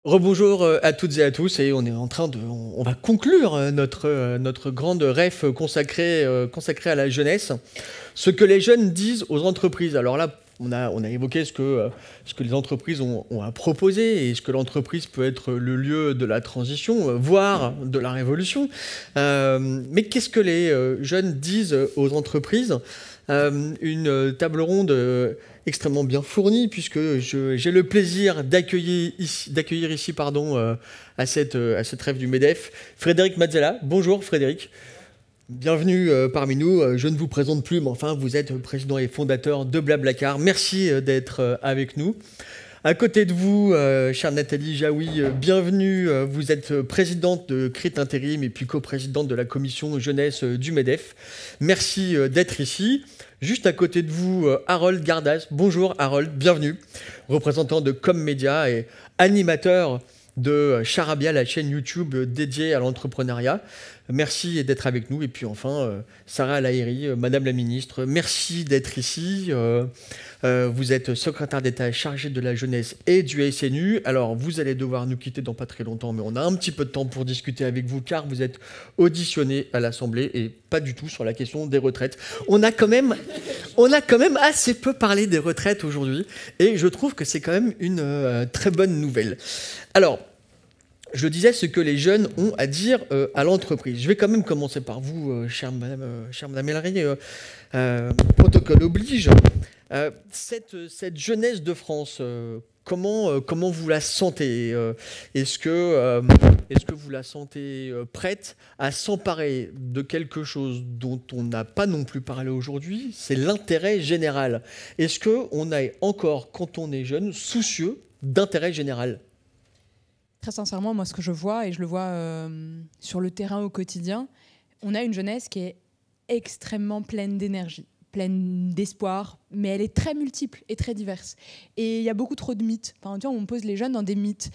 Rebonjour à toutes et à tous, et on est en train on va conclure notre grande ref consacrée à la jeunesse. Ce que les jeunes disent aux entreprises. Alors là, on a évoqué ce que les entreprises ont à proposer et ce que l'entreprise peut être le lieu de la transition, voire de la révolution. Mais qu'est-ce que les jeunes disent aux entreprises? Une table ronde extrêmement bien fournie, puisque j'ai le plaisir d'accueillir ici à cette rêve du MEDEF, Frédéric Mazzella. Bonjour Frédéric, bienvenue parmi nous. Je ne vous présente plus, mais enfin vous êtes président et fondateur de Blablacar. Merci d'être avec nous. À côté de vous, chère Nathalie Jaoui, bienvenue. Vous êtes présidente de CRIT Intérim et puis coprésidente de la commission jeunesse du MEDEF. Merci d'être ici. Juste à côté de vous, Harold Gardas. Bonjour Harold, bienvenue. Représentant de ComMedia et animateur de Charabia, la chaîne YouTube dédiée à l'entrepreneuriat. Merci d'être avec nous. Et puis enfin, Sarah El-Haïry, Madame la Ministre, merci d'être ici. Vous êtes secrétaire d'État chargée de la jeunesse et du SNU. Alors, vous allez devoir nous quitter dans pas très longtemps, mais on a un petit peu de temps pour discuter avec vous, car vous êtes auditionné à l'Assemblée et pas du tout sur la question des retraites. On a quand même assez peu parlé des retraites aujourd'hui, et je trouve que c'est quand même une très bonne nouvelle. Alors, je disais ce que les jeunes ont à dire à l'entreprise. Je vais quand même commencer par vous, chère Madame El-Haïry. Protocole oblige. Cette jeunesse de France, comment vous la sentez? Est-ce que vous la sentez prête à s'emparer de quelque chose dont on n'a pas non plus parlé aujourd'hui? C'est l'intérêt général. Est-ce qu'on est encore, quand on est jeune, soucieux d'intérêt général? Très sincèrement, moi, ce que je vois, et je le vois sur le terrain au quotidien, on a une jeunesse qui est extrêmement pleine d'énergie, pleine d'espoir, mais elle est très multiple et très diverse. Et il y a beaucoup trop de mythes. Enfin, tu vois, on pose les jeunes dans des mythes.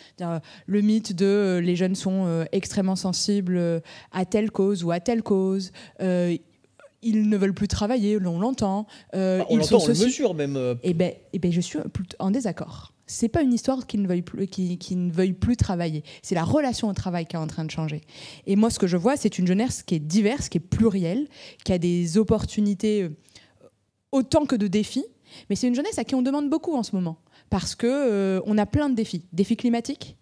Le mythe de les jeunes sont extrêmement sensibles à telle cause ou à telle cause. Ils ne veulent plus travailler, on l'entend. On l'entend, on le mesure même. Eh ben, je suis en désaccord. C'est pas une histoire qui ne veuille plus travailler. C'est la relation au travail qui est en train de changer. Et moi, ce que je vois, c'est une jeunesse qui est diverse, qui est plurielle, qui a des opportunités autant que de défis. Mais c'est une jeunesse à qui on demande beaucoup en ce moment. Parce qu'on a plein de défis. Défis climatiques,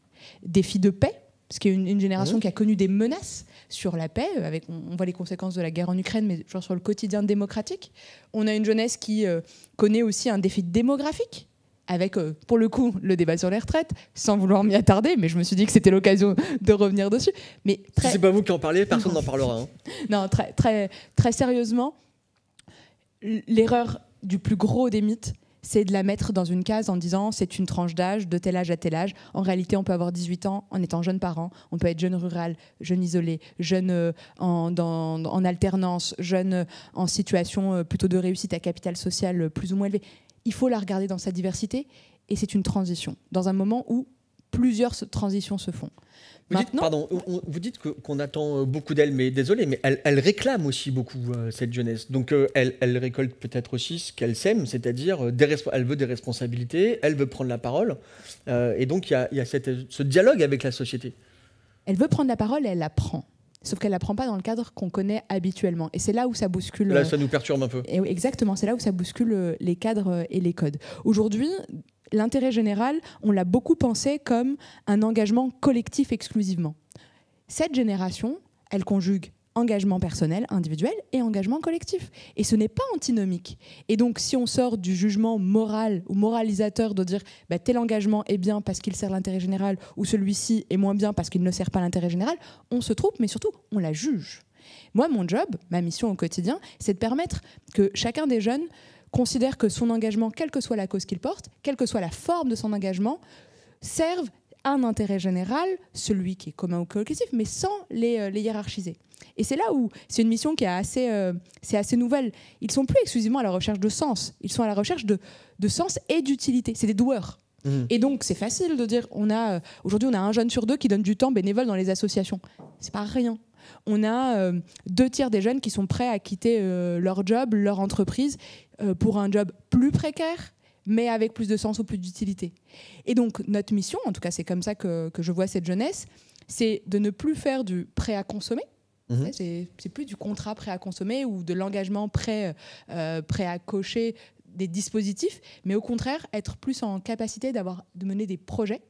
défis de paix, parce qu'il y a une génération qui a connu des menaces sur la paix. On voit les conséquences de la guerre en Ukraine, mais genre sur le quotidien démocratique. On a une jeunesse qui connaît aussi un défi démographique, avec, pour le coup, le débat sur les retraites, sans vouloir m'y attarder, mais je me suis dit que c'était l'occasion de revenir dessus. Mais si c'est pas vous qui en parlez, personne n'en parlera. Hein. Non, très sérieusement, l'erreur du plus gros des mythes, c'est de la mettre dans une case en disant c'est une tranche d'âge, de tel âge à tel âge. En réalité, on peut avoir 18 ans en étant jeune parent, on peut être jeune rural, jeune isolé, jeune en alternance, jeune en situation plutôt de réussite à capital social plus ou moins élevé. Il faut la regarder dans sa diversité, et c'est une transition, dans un moment où plusieurs transitions se font. Vous dites qu'on attend beaucoup d'elle, mais désolé, mais elle réclame aussi beaucoup cette jeunesse. Donc elle récolte peut-être aussi ce qu'elle sème, c'est-à-dire elle veut des responsabilités, elle veut prendre la parole, et donc il y a ce dialogue avec la société. Elle veut prendre la parole et elle la prend. Sauf qu'elle ne la prend pas dans le cadre qu'on connaît habituellement. Et c'est là où ça bouscule... Là, ça nous perturbe un peu. Exactement, c'est là où ça bouscule les cadres et les codes. Aujourd'hui, l'intérêt général, on l'a beaucoup pensé comme un engagement collectif exclusivement. Cette génération, elle conjugue engagement personnel, individuel et engagement collectif. Et ce n'est pas antinomique. Et donc, si on sort du jugement moral ou moralisateur de dire tel engagement est bien parce qu'il sert l'intérêt général ou celui-ci est moins bien parce qu'il ne sert pas l'intérêt général, on se trompe, mais surtout, on la juge. Moi, mon job, ma mission au quotidien, c'est de permettre que chacun des jeunes considère que son engagement, quelle que soit la cause qu'il porte, quelle que soit la forme de son engagement, serve un intérêt général, celui qui est commun ou collectif, mais sans les hiérarchiser. Et c'est là où c'est une mission qui est assez nouvelle. Ils ne sont plus exclusivement à la recherche de sens, ils sont à la recherche de sens et d'utilité. C'est des doueurs. Et donc c'est facile de dire, aujourd'hui on a 1 jeune sur 2 qui donne du temps bénévole dans les associations. C'est pas rien. On a 2 tiers des jeunes qui sont prêts à quitter leur job, leur entreprise, pour un job plus précaire, mais avec plus de sens ou plus d'utilité. Et donc, notre mission, en tout cas, c'est comme ça que je vois cette jeunesse, c'est de ne plus faire du prêt à consommer. C'est plus du contrat prêt à consommer ou de l'engagement prêt à cocher des dispositifs, mais au contraire, être plus en capacité de mener des projets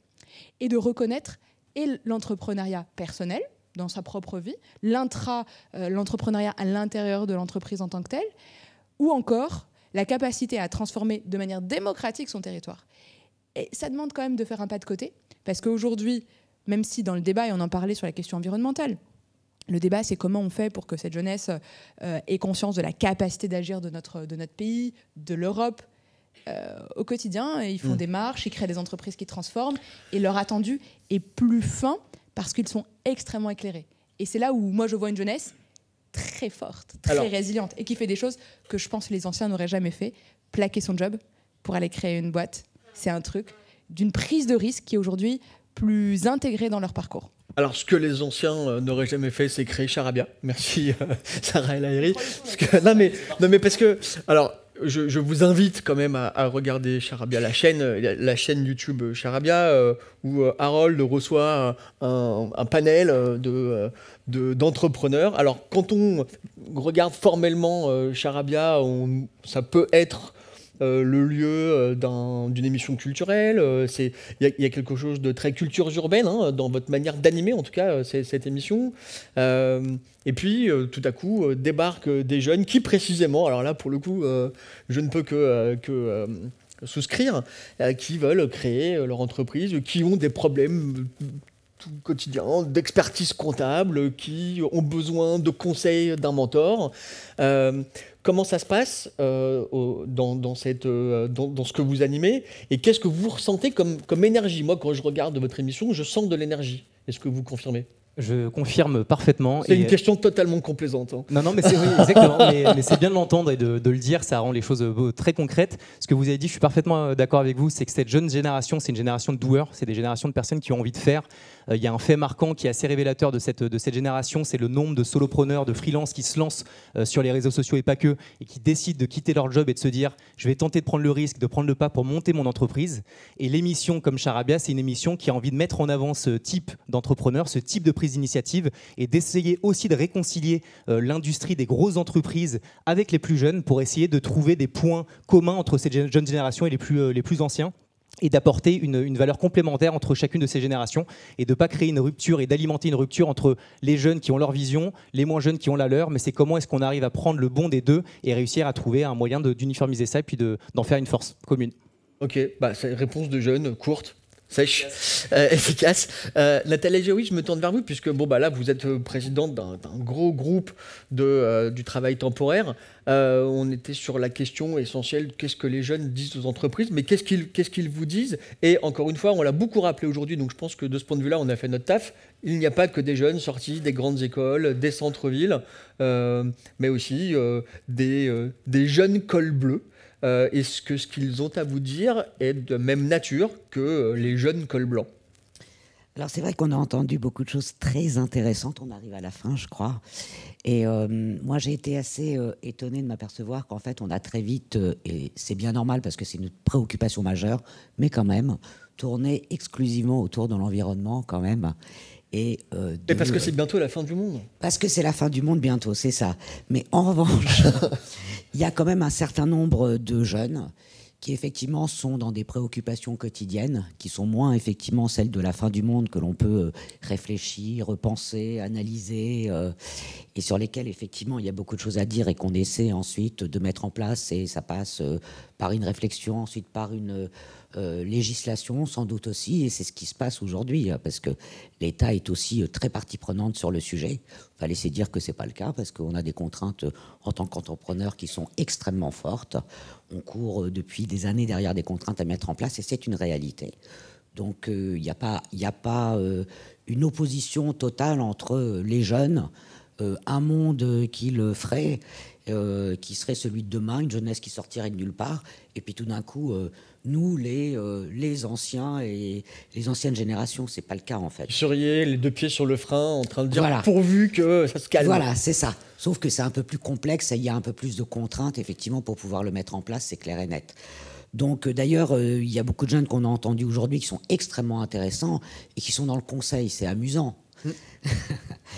et de reconnaître et l'entrepreneuriat personnel dans sa propre vie, l'entrepreneuriat à l'intérieur de l'entreprise en tant que telle, ou encore la capacité à transformer de manière démocratique son territoire. Et ça demande quand même de faire un pas de côté, parce qu'aujourd'hui, même si dans le débat, et on en parlait sur la question environnementale, le débat, c'est comment on fait pour que cette jeunesse ait conscience de la capacité d'agir de notre pays, de l'Europe. Au quotidien, ils font des marches, ils créent des entreprises qui transforment, et leur attendu est plus fin parce qu'ils sont extrêmement éclairés. Et c'est là où moi je vois une jeunesse très forte, très résiliente, et qui fait des choses que je pense que les anciens n'auraient jamais fait. Plaquer son job pour aller créer une boîte, c'est un truc d'une prise de risque qui est aujourd'hui plus intégrée dans leur parcours. Alors, ce que les anciens n'auraient jamais fait, c'est créer Charabia. Merci, Sarah El Haïry. Non, mais parce que... Alors, je vous invite quand même à regarder Charabia, la chaîne YouTube Charabia, où Harold reçoit un panel d'entrepreneurs. Alors, quand on regarde formellement Charabia, ça peut être... le lieu d'une émission culturelle. Il y a quelque chose de très culture urbaine dans votre manière d'animer, en tout cas, cette émission. Et puis, tout à coup, débarquent des jeunes qui, précisément, alors là, pour le coup, je ne peux que souscrire, qui veulent créer leur entreprise, qui ont des problèmes tout quotidien, d'expertise comptable, qui ont besoin de conseils d'un mentor. Comment ça se passe dans ce que vous animez, et qu'est-ce que vous ressentez comme énergie? Moi, quand je regarde votre émission, je sens de l'énergie. Est-ce que vous confirmez? Je confirme parfaitement. C'est une question totalement complaisante. Non, mais c'est oui, exactement. mais c'est bien de l'entendre et de le dire, ça rend les choses très concrètes. Ce que vous avez dit, je suis parfaitement d'accord avec vous, c'est que cette jeune génération, c'est une génération de doueurs, c'est des générations de personnes qui ont envie de faire. Il y a un fait marquant qui est assez révélateur de cette génération, c'est le nombre de solopreneurs, de freelances qui se lancent sur les réseaux sociaux et pas que, et qui décident de quitter leur job et de se dire « je vais tenter de prendre le risque, de prendre le pas pour monter mon entreprise ». Et l'émission comme Charabia, c'est une émission qui a envie de mettre en avant ce type d'entrepreneur, ce type de prise d'initiative, et d'essayer aussi de réconcilier l'industrie des grosses entreprises avec les plus jeunes pour essayer de trouver des points communs entre cette jeune génération et les plus anciens, et d'apporter une valeur complémentaire entre chacune de ces générations, et de ne pas créer une rupture et d'alimenter une rupture entre les jeunes qui ont leur vision, les moins jeunes qui ont la leur, mais c'est comment est-ce qu'on arrive à prendre le bon des deux et réussir à trouver un moyen d'uniformiser ça et puis d'en faire une force commune. Ok, c'est une réponse de jeunes, courte, sèche, efficace. Nathalie Jaoui, je me tourne vers vous, puisque là, vous êtes présidente d'un gros groupe du travail temporaire. On était sur la question essentielle, qu'est-ce que les jeunes disent aux entreprises, mais qu'est-ce qu'ils vous disent? Et encore une fois, on l'a beaucoup rappelé aujourd'hui, donc je pense que de ce point de vue-là, on a fait notre taf. Il n'y a pas que des jeunes sortis des grandes écoles, des centres-villes, mais aussi des jeunes cols bleus. Est-ce que ce qu'ils ont à vous dire est de même nature que les jeunes cols blancs? Alors c'est vrai qu'on a entendu beaucoup de choses très intéressantes. On arrive à la fin, je crois. Et moi, j'ai été assez étonnée de m'apercevoir qu'en fait, on a très vite, et c'est bien normal parce que c'est une préoccupation majeure, mais quand même, tourné exclusivement autour de l'environnement quand même. Et parce que c'est bientôt la fin du monde. Parce que c'est la fin du monde bientôt, c'est ça. Mais en revanche, il y a quand même un certain nombre de jeunes qui effectivement sont dans des préoccupations quotidiennes, qui sont moins effectivement celles de la fin du monde que l'on peut réfléchir, repenser, analyser, et sur lesquelles effectivement il y a beaucoup de choses à dire et qu'on essaie ensuite de mettre en place, et ça passe par une réflexion, ensuite par une législation sans doute aussi, et c'est ce qui se passe aujourd'hui, parce que l'État est aussi très partie prenante sur le sujet. Il va laisser dire que c'est pas le cas, parce qu'on a des contraintes en tant qu'entrepreneur qui sont extrêmement fortes. On court depuis des années derrière des contraintes à mettre en place, et c'est une réalité. Donc il n'y a pas une opposition totale entre les jeunes, un monde qui le ferait, qui serait celui de demain, une jeunesse qui sortirait de nulle part, et puis tout d'un coup, nous, les anciens et les anciennes générations, c'est pas le cas en fait. Vous seriez les deux pieds sur le frein, en train de dire voilà, pourvu que ça se calme. Voilà, c'est ça. Sauf que c'est un peu plus complexe, il y a un peu plus de contraintes, effectivement, pour pouvoir le mettre en place, c'est clair et net. Donc d'ailleurs, il y a beaucoup de jeunes qu'on a entendus aujourd'hui qui sont extrêmement intéressants et qui sont dans le conseil. C'est amusant.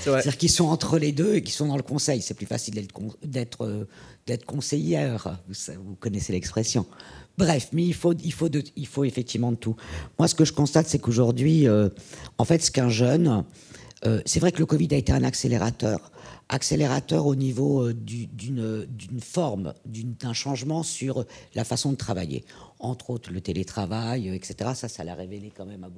C'est-à-dire qu'ils sont entre les deux et qui sont dans le conseil. C'est plus facile d'être conseillère. Vous connaissez l'expression. Bref, mais il faut effectivement de tout. Moi, ce que je constate, c'est qu'aujourd'hui, en fait, ce qu'un jeune... c'est vrai que le Covid a été un accélérateur au niveau d'une forme, d'un changement sur la façon de travailler. Entre autres, le télétravail, etc. Ça l'a révélé quand même à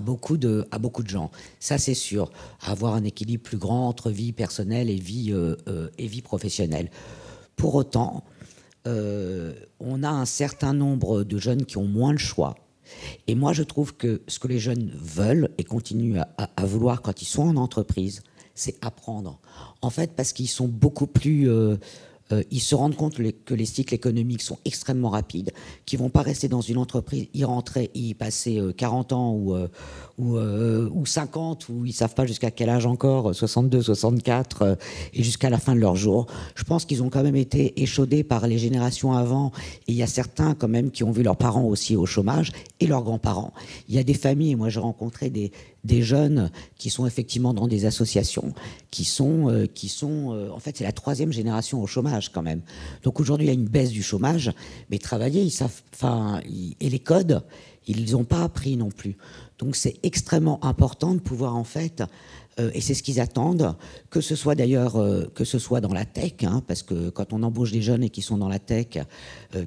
beaucoup de gens. Ça, c'est sûr. Avoir un équilibre plus grand entre vie personnelle et vie professionnelle. Pour autant, on a un certain nombre de jeunes qui ont moins le choix. Et moi, je trouve que ce que les jeunes veulent et continuent à vouloir quand ils sont en entreprise, c'est apprendre. En fait, parce qu'ils sont beaucoup plus... ils se rendent compte que les cycles économiques sont extrêmement rapides, qu'ils ne vont pas rester dans une entreprise, y rentrer, y passer 40 ans ou 50, ou ils ne savent pas jusqu'à quel âge encore, 62, 64, et jusqu'à la fin de leur jour. Je pense qu'ils ont quand même été échaudés par les générations avant, et il y a certains quand même qui ont vu leurs parents aussi au chômage, et leurs grands-parents. Il y a des familles, moi j'ai rencontré des jeunes qui sont effectivement dans des associations, qui sont en fait, c'est la 3e génération au chômage quand même. Donc aujourd'hui, il y a une baisse du chômage, mais travailler, ils savent, et les codes, ils n'ont pas appris non plus. Donc c'est extrêmement important de pouvoir en fait, et c'est ce qu'ils attendent, que ce soit d'ailleurs, que ce soit dans la tech, hein, parce que quand on embauche des jeunes et qui sont dans la tech,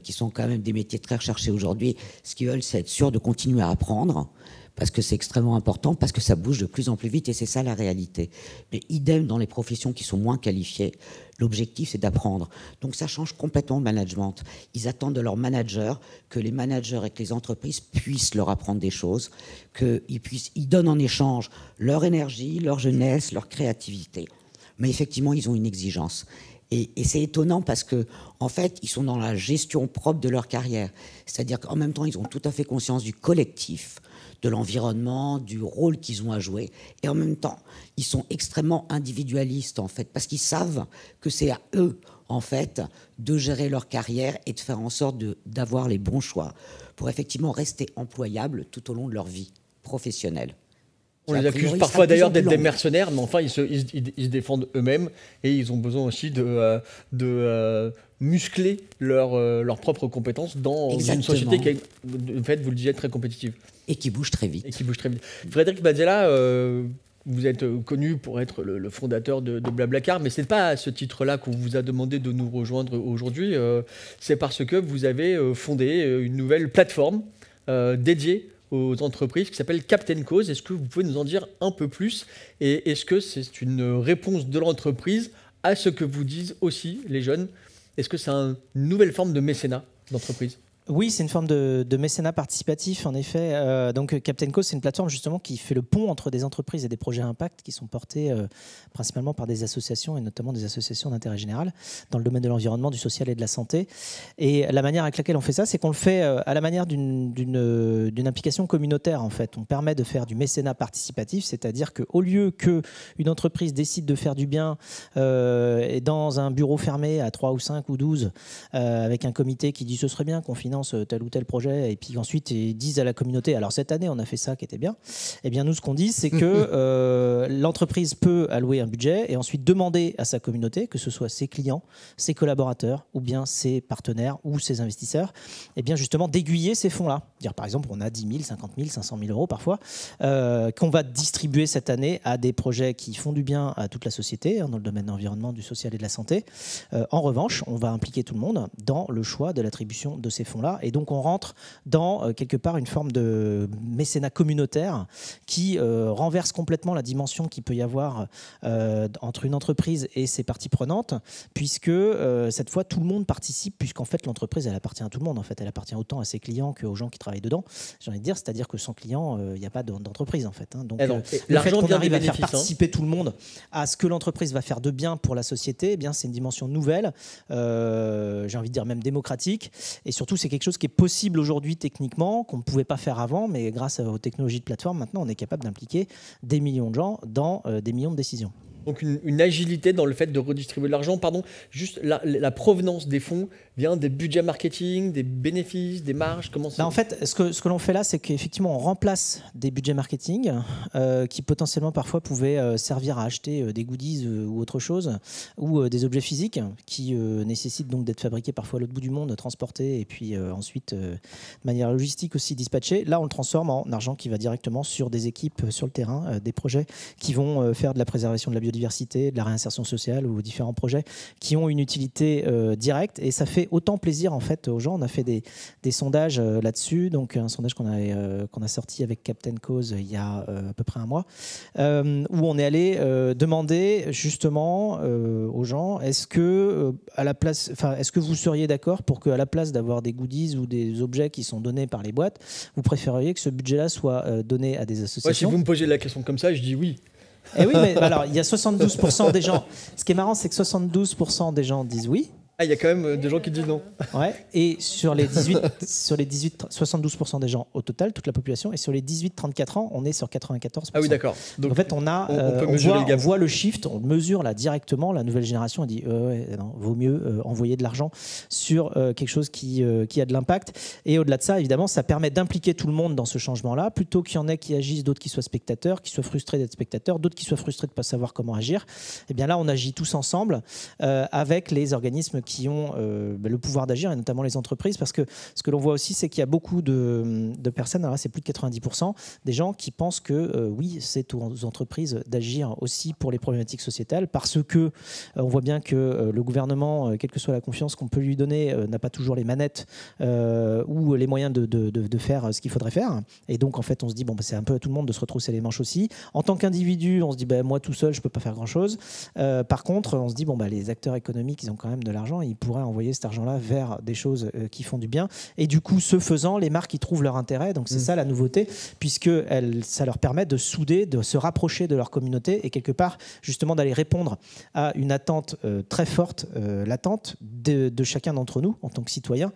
qui sont quand même des métiers très recherchés aujourd'hui, ce qu'ils veulent, c'est être sûr de continuer à apprendre, parce que c'est extrêmement important, parce que ça bouge de plus en plus vite, et c'est ça la réalité. Mais idem dans les professions qui sont moins qualifiées, l'objectif c'est d'apprendre. Donc ça change complètement le management. Ils attendent de leurs managers que les managers et que les entreprises puissent leur apprendre des choses, ils donnent en échange leur énergie, leur jeunesse, leur créativité. Mais effectivement, ils ont une exigence. Et c'est étonnant parce que, en fait, ils sont dans la gestion propre de leur carrière. C'est-à-dire qu'en même temps, ils ont tout à fait conscience du collectif, de l'environnement, du rôle qu'ils ont à jouer. Et en même temps, ils sont extrêmement individualistes, en fait, parce qu'ils savent que c'est à eux, en fait, de gérer leur carrière et de faire en sorte d'avoir les bons choix pour effectivement rester employables tout au long de leur vie professionnelle. On les accuse parfois d'ailleurs d'être des mercenaires, mais enfin, ils se défendent eux-mêmes et ils ont besoin aussi de muscler leurs propres compétences dans une société qui est, en fait, vous le disiez, très compétitive. Et qui bouge très vite. Frédéric Bazzella, vous êtes connu pour être le fondateur de Blablacar, mais ce n'est pas à ce titre-là qu'on vous a demandé de nous rejoindre aujourd'hui. C'est parce que vous avez fondé une nouvelle plateforme dédiée aux entreprises qui s'appelle Captain Cause. Est-ce que vous pouvez nous en dire un peu plus? Et est-ce que c'est une réponse de l'entreprise à ce que vous disent aussi les jeunes? Est-ce que c'est une nouvelle forme de mécénat d'entreprise? Oui, c'est une forme de mécénat participatif, en effet. Donc, Captain Cause, c'est une plateforme justement qui fait le pont entre des entreprises et des projets à impact qui sont portés principalement par des associations et notamment des associations d'intérêt général dans le domaine de l'environnement, du social et de la santé. Et la manière avec laquelle on fait ça, c'est qu'on le fait à la manière d'une implication communautaire, en fait. On permet de faire du mécénat participatif, c'est-à-dire qu'au lieu qu'une entreprise décide de faire du bien dans un bureau fermé à 3 ou 5 ou 12 avec un comité qui dit ce serait bien qu'on finance tel ou tel projet, et puis ensuite ils disent à la communauté alors cette année on a fait ça qui était bien, et bien nous ce qu'on dit c'est que l'entreprise peut allouer un budget et ensuite demander à sa communauté, que ce soit ses clients, ses collaborateurs ou bien ses partenaires ou ses investisseurs, et bien justement d'aiguiller ces fonds là, dire par exemple on a 10 000, 50 000, 500 000 euros parfois qu'on va distribuer cette année à des projets qui font du bien à toute la société dans le domaine de l'environnement, du social et de la santé. En revanche, on va impliquer tout le monde dans le choix de l'attribution de ces fonds là. Et donc on rentre dans quelque part une forme de mécénat communautaire qui renverse complètement la dimension qu'il peut y avoir entre une entreprise et ses parties prenantes, puisque cette fois tout le monde participe, puisqu'en fait l'entreprise elle appartient à tout le monde, en fait elle appartient autant à ses clients qu'aux gens qui travaillent dedans. J'ai envie de dire, c'est-à-dire que sans clients il n'y a pas d'entreprise en fait. Hein. Donc le fait qu'on arrive à faire participer tout le monde à ce que l'entreprise va faire de bien pour la société, eh bien c'est une dimension nouvelle, j'ai envie de dire même démocratique, et surtout c'est quelque chose qui est possible aujourd'hui techniquement, qu'on ne pouvait pas faire avant, mais grâce aux technologies de plateforme, maintenant on est capable d'impliquer des millions de gens dans des millions de décisions. Donc une agilité dans le fait de redistribuer de l'argent. Pardon, juste la provenance des fonds vient des budgets marketing, des bénéfices, des marges. Comment ça... En fait, ce que l'on fait là, c'est qu'effectivement, on remplace des budgets marketing qui potentiellement parfois pouvaient servir à acheter des goodies ou autre chose, ou des objets physiques qui nécessitent donc d'être fabriqués parfois à l'autre bout du monde, transportés et puis ensuite de manière logistique aussi dispatchés. Là, on le transforme en argent qui va directement sur des équipes sur le terrain, des projets qui vont faire de la préservation de la biodiversité, de la réinsertion sociale ou différents projets qui ont une utilité directe, et ça fait autant plaisir en fait aux gens. On a fait des sondages là-dessus, donc un sondage qu'on a sorti avec Captain Cause il y a à peu près un mois, où on est allé demander justement aux gens est-ce que vous seriez d'accord pour qu'à la place d'avoir des goodies ou des objets qui sont donnés par les boîtes, vous préféreriez que ce budget-là soit donné à des associations? Si vous me posez la question comme ça, je dis oui. Eh oui, mais alors, il y a 72% des gens. Ce qui est marrant, c'est que 72% des gens disent oui. Ah, il y a quand même des gens qui disent non. Ouais. Et sur les 72% des gens au total, toute la population, et sur les 18-34 ans, on est sur 94%. Ah oui, d'accord. Donc en fait, on voit le shift, on mesure là directement. La nouvelle génération a dit non, vaut mieux envoyer de l'argent sur quelque chose qui a de l'impact. Et au-delà de ça, évidemment, ça permet d'impliquer tout le monde dans ce changement-là, plutôt qu'il y en ait qui agissent, d'autres qui soient spectateurs, qui soient frustrés d'être spectateurs, d'autres qui soient frustrés de ne pas savoir comment agir. Et bien là, on agit tous ensemble avec les organismes qui ont le pouvoir d'agir, et notamment les entreprises, parce que ce que l'on voit aussi, c'est qu'il y a beaucoup de personnes, alors là c'est plus de 90%, des gens qui pensent que oui, c'est aux entreprises d'agir aussi pour les problématiques sociétales, parce que on voit bien que le gouvernement, quelle que soit la confiance qu'on peut lui donner, n'a pas toujours les manettes ou les moyens de faire ce qu'il faudrait faire, et donc en fait on se dit bon, c'est un peu à tout le monde de se retrousser les manches aussi. En tant qu'individu, on se dit moi tout seul je peux pas faire grand chose. Par contre on se dit les acteurs économiques, ils ont quand même de l'argent, ils pourraient envoyer cet argent-là vers des choses qui font du bien. Et du coup, ce faisant, les marques y trouvent leur intérêt. Donc c'est ça la nouveauté, puisque ça leur permet de souder, de se rapprocher de leur communauté et quelque part, justement, d'aller répondre à une attente très forte, l'attente de chacun d'entre nous en tant que citoyen,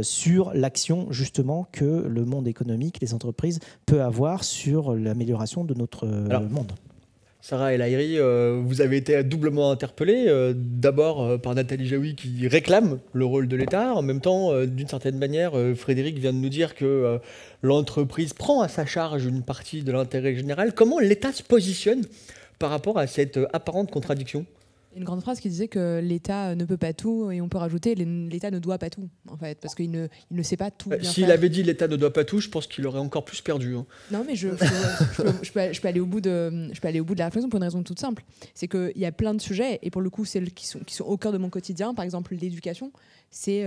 sur l'action, justement, que le monde économique, les entreprises, peut avoir sur l'amélioration de notre monde. Sarah El Haïry, vous avez été doublement interpellée, d'abord par Nathalie Jaoui qui réclame le rôle de l'État. En même temps, d'une certaine manière, Frédéric vient de nous dire que l'entreprise prend à sa charge une partie de l'intérêt général. Comment l'État se positionne par rapport à cette apparente contradiction ? Une grande phrase qui disait que l'État ne peut pas tout, et on peut rajouter l'État ne doit pas tout, en fait, parce qu'il ne sait pas tout bien faire. S'il avait dit l'État ne doit pas tout, je pense qu'il aurait encore plus perdu. Hein. Non, mais je peux aller au bout de la réflexion pour une raison toute simple. C'est qu'il y a plein de sujets, et pour le coup, celles qui sont au cœur de mon quotidien, par exemple l'éducation, c'est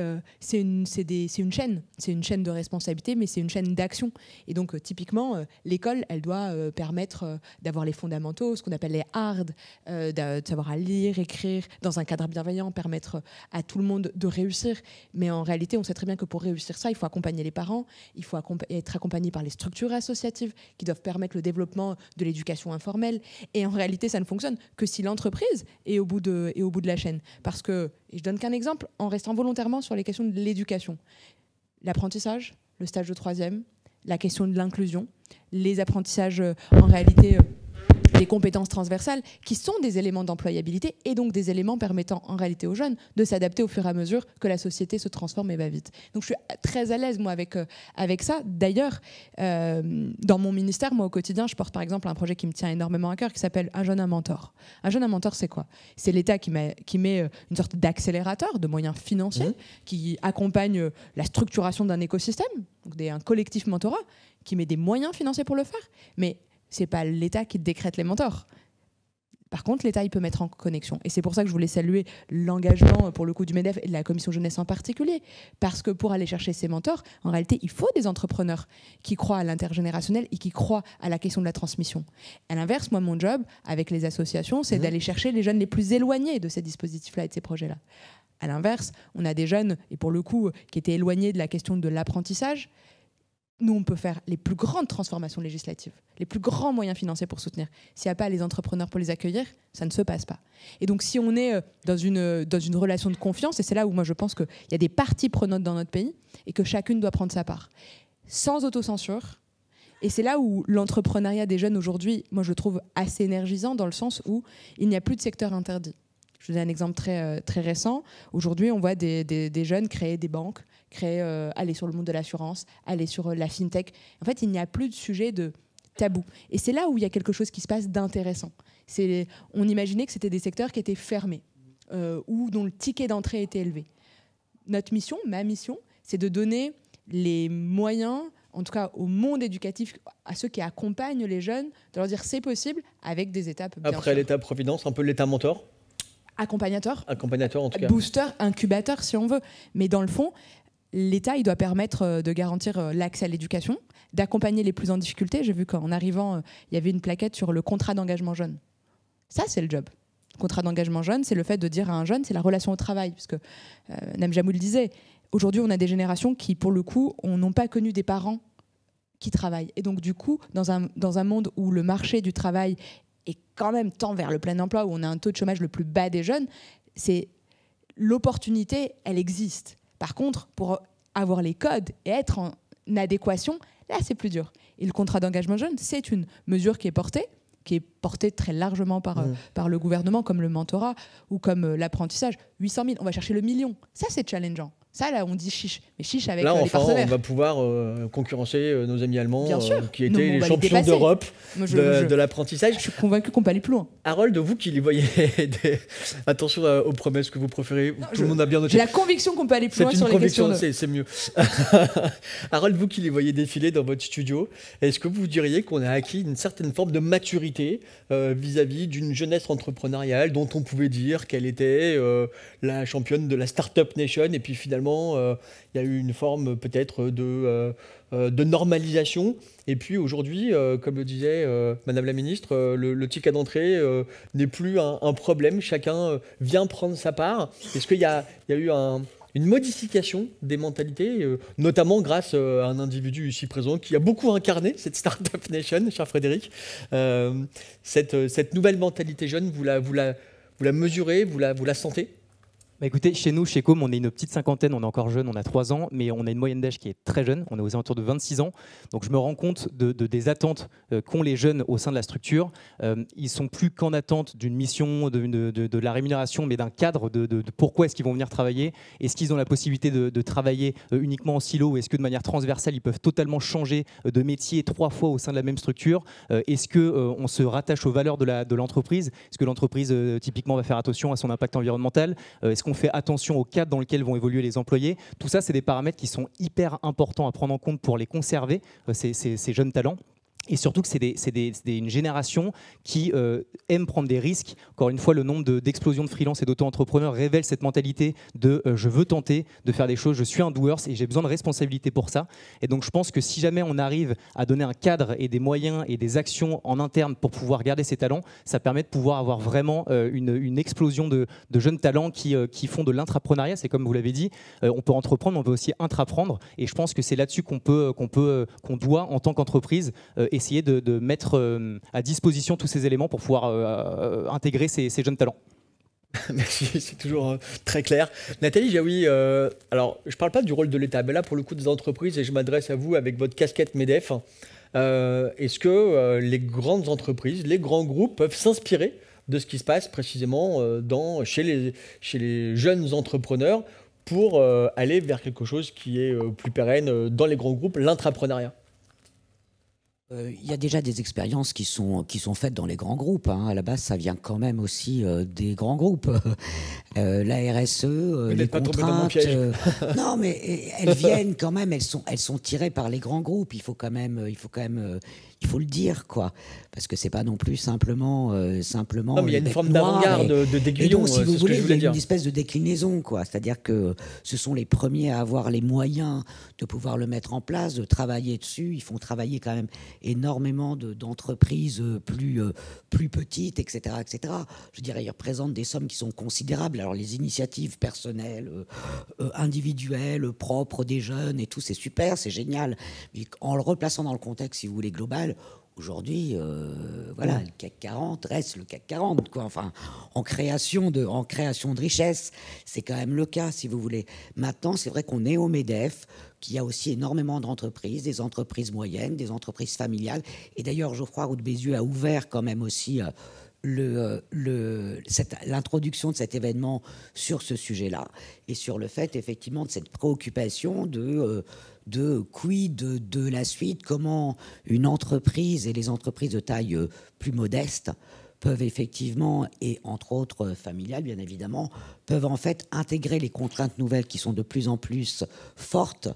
une chaîne. C'est une chaîne de responsabilité, mais c'est une chaîne d'action. Et donc, typiquement, l'école, elle doit permettre d'avoir les fondamentaux, ce qu'on appelle les hard, de savoir à lire, écrire, dans un cadre bienveillant, permettre à tout le monde de réussir. Mais en réalité, on sait très bien que pour réussir ça, il faut accompagner les parents, il faut être accompagné par les structures associatives qui doivent permettre le développement de l'éducation informelle. Et en réalité, ça ne fonctionne que si l'entreprise est au bout de la chaîne. Parce que, et je donne qu'un exemple, en restant volontairement sur les questions de l'éducation. L'apprentissage, le stage de 3e, la question de l'inclusion, les apprentissages en réalité... des compétences transversales qui sont des éléments d'employabilité et donc des éléments permettant en réalité aux jeunes de s'adapter au fur et à mesure que la société se transforme et va vite. Donc je suis très à l'aise moi avec ça. D'ailleurs, dans mon ministère, moi au quotidien, je porte par exemple un projet qui me tient énormément à cœur qui s'appelle Un jeune, un mentor. Un jeune, un mentor, c'est quoi ? C'est l'État qui met une sorte d'accélérateur de moyens financiers qui accompagne la structuration d'un écosystème, donc un collectif mentorat, qui met des moyens financiers pour le faire. Mais c'est pas l'État qui décrète les mentors. Par contre, l'État, il peut mettre en connexion. Et c'est pour ça que je voulais saluer l'engagement, pour le coup, du MEDEF et de la Commission Jeunesse en particulier. Parce que pour aller chercher ces mentors, en réalité, il faut des entrepreneurs qui croient à l'intergénérationnel et qui croient à la question de la transmission. À l'inverse, moi, mon job, avec les associations, c'est d'aller chercher les jeunes les plus éloignés de ces dispositifs-là et de ces projets-là. À l'inverse, on a des jeunes, et pour le coup, qui étaient éloignés de la question de l'apprentissage. Nous, on peut faire les plus grandes transformations législatives, les plus grands moyens financiers pour soutenir. S'il n'y a pas les entrepreneurs pour les accueillir, ça ne se passe pas. Et donc, si on est dans une relation de confiance, et c'est là où moi je pense qu'il y a des parties prenantes dans notre pays et que chacune doit prendre sa part, sans autocensure Et c'est là où l'entrepreneuriat des jeunes aujourd'hui, moi je le trouve assez énergisant dans le sens où il n'y a plus de secteur interdit. Je vous donne un exemple très récent. Aujourd'hui, on voit des jeunes créer des banques, aller sur le monde de l'assurance, aller sur la fintech. En fait, il n'y a plus de sujet de tabou. Et c'est là où il y a quelque chose qui se passe d'intéressant. On imaginait que c'était des secteurs qui étaient fermés ou dont le ticket d'entrée était élevé. Notre mission, ma mission, c'est de donner les moyens, en tout cas au monde éducatif, à ceux qui accompagnent les jeunes, de leur dire c'est possible avec des étapes. Après l'État-providence, un peu l'État mentor. Accompagnateur en tout cas. Booster, incubateur si on veut. Mais dans le fond, l'État, il doit permettre de garantir l'accès à l'éducation, d'accompagner les plus en difficulté. J'ai vu qu'en arrivant, il y avait une plaquette sur le contrat d'engagement jeune. Ça, c'est le job. Le contrat d'engagement jeune, c'est le fait de dire à un jeune, c'est la relation au travail. Parce que Nam Jamoul disait, aujourd'hui, on a des générations qui, pour le coup, n'ont pas connu des parents qui travaillent. Et donc, du coup, dans un monde où le marché du travail et quand même tend vers le plein emploi, où on a un taux de chômage le plus bas des jeunes, l'opportunité, elle existe. Par contre, pour avoir les codes et être en adéquation, là, c'est plus dur. Et le contrat d'engagement jeune, c'est une mesure qui est portée très largement par le gouvernement, comme le mentorat ou comme l'apprentissage. 800 000, on va chercher le million. Ça, c'est challengeant. Ça, là, on dit chiche. Mais chiche avec les partenaires. On va pouvoir concurrencer nos amis allemands qui étaient les champions d'Europe de l'apprentissage. Je suis convaincu qu'on peut aller plus loin. Harold, vous qui les voyez, attention aux promesses que vous préférez. Tout le monde a bien noté. J'ai la conviction qu'on peut aller plus loin sur les questions. C'est mieux. Harold, vous qui les voyez défiler dans votre studio, est-ce que vous diriez qu'on a acquis une certaine forme de maturité vis-à-vis d'une jeunesse entrepreneuriale dont on pouvait dire qu'elle était la championne de la Startup Nation et puis finalement il y a eu une forme peut-être de normalisation. Et puis aujourd'hui, comme le disait Madame la Ministre, le ticket d'entrée n'est plus un problème. Chacun vient prendre sa part. Est-ce qu'il y a eu une modification des mentalités, notamment grâce à un individu ici présent qui a beaucoup incarné cette Startup Nation, cher Frédéric. Cette nouvelle mentalité jeune, vous la mesurez, vous la sentez ? Bah écoutez, chez nous, chez Com, on est une petite cinquantaine, on est encore jeune, on a 3 ans, mais on a une moyenne d'âge qui est très jeune, on est aux alentours de 26 ans. Donc je me rends compte des attentes qu'ont les jeunes au sein de la structure. Ils sont plus qu'en attente d'une mission, de la rémunération, mais d'un cadre de pourquoi est-ce qu'ils vont venir travailler. Est-ce qu'ils ont la possibilité de travailler uniquement en silo ou est-ce que de manière transversale, ils peuvent totalement changer de métier 3 fois au sein de la même structure. Est-ce qu'on se rattache aux valeurs de l'entreprise? Est-ce que l'entreprise, typiquement, va faire attention à son impact environnemental? Est-ce qu'on fait attention au cadre dans lequel vont évoluer les employés? Tout ça, c'est des paramètres qui sont hyper importants à prendre en compte pour les conserver, ces jeunes talents. Et surtout que c'est une génération qui aime prendre des risques. Encore une fois, le nombre d'explosions de freelance et d'auto-entrepreneurs révèle cette mentalité de je veux tenter de faire des choses, je suis un doer et j'ai besoin de responsabilité pour ça. Et donc je pense que si jamais on arrive à donner un cadre et des moyens et des actions en interne pour pouvoir garder ces talents, ça permet de pouvoir avoir vraiment une explosion de jeunes talents qui font de l'intrapreneuriat. C'est comme vous l'avez dit, on peut entreprendre, mais on peut aussi intraprendre. Et je pense que c'est là-dessus qu'on doit, en tant qu'entreprise, essayer de mettre à disposition tous ces éléments pour pouvoir intégrer ces jeunes talents. Merci, c'est toujours très clair. Nathalie Jaoui, alors je ne parle pas du rôle de l'État, mais là pour le coup des entreprises, et je m'adresse à vous avec votre casquette MEDEF, est-ce que les grandes entreprises, les grands groupes peuvent s'inspirer de ce qui se passe précisément chez les jeunes entrepreneurs pour aller vers quelque chose qui est plus pérenne dans les grands groupes, l'intrapreneuriat? Il y a déjà des expériences qui sont faites dans les grands groupes. À la base, ça vient quand même aussi des grands groupes. La RSE, les contraintes. Non, mais elles viennent quand même. Elles sont tirées par les grands groupes. Il faut le dire, quoi, parce que c'est pas non plus simplement. Non, mais il y a une forme d'avant-garde, d'aiguillon. Si vous voulez, il y a une espèce de déclinaison, quoi. C'est-à-dire que ce sont les premiers à avoir les moyens de pouvoir le mettre en place, de travailler dessus. Ils font travailler quand même énormément d'entreprises plus petites, etc., etc. Je dirais, ils représentent des sommes qui sont considérables. Alors les initiatives personnelles, individuelles, propres des jeunes et tout, c'est super, c'est génial. Mais en le replaçant dans le contexte, si vous voulez, global, aujourd'hui, voilà, le CAC 40 reste le CAC 40, quoi. Enfin, en création de richesse, c'est quand même le cas, si vous voulez. Maintenant, c'est vrai qu'on est au MEDEF, qu'il y a aussi énormément d'entreprises, des entreprises moyennes, des entreprises familiales. Et d'ailleurs, Geoffroy Roux de Bézieux a ouvert quand même aussi l'introduction de cet événement sur ce sujet-là et sur le fait, effectivement, de cette préoccupation de quid de la suite, comment une entreprise et les entreprises de taille plus modeste peuvent effectivement, et entre autres familiales bien évidemment, peuvent en fait intégrer les contraintes nouvelles qui sont de plus en plus fortes,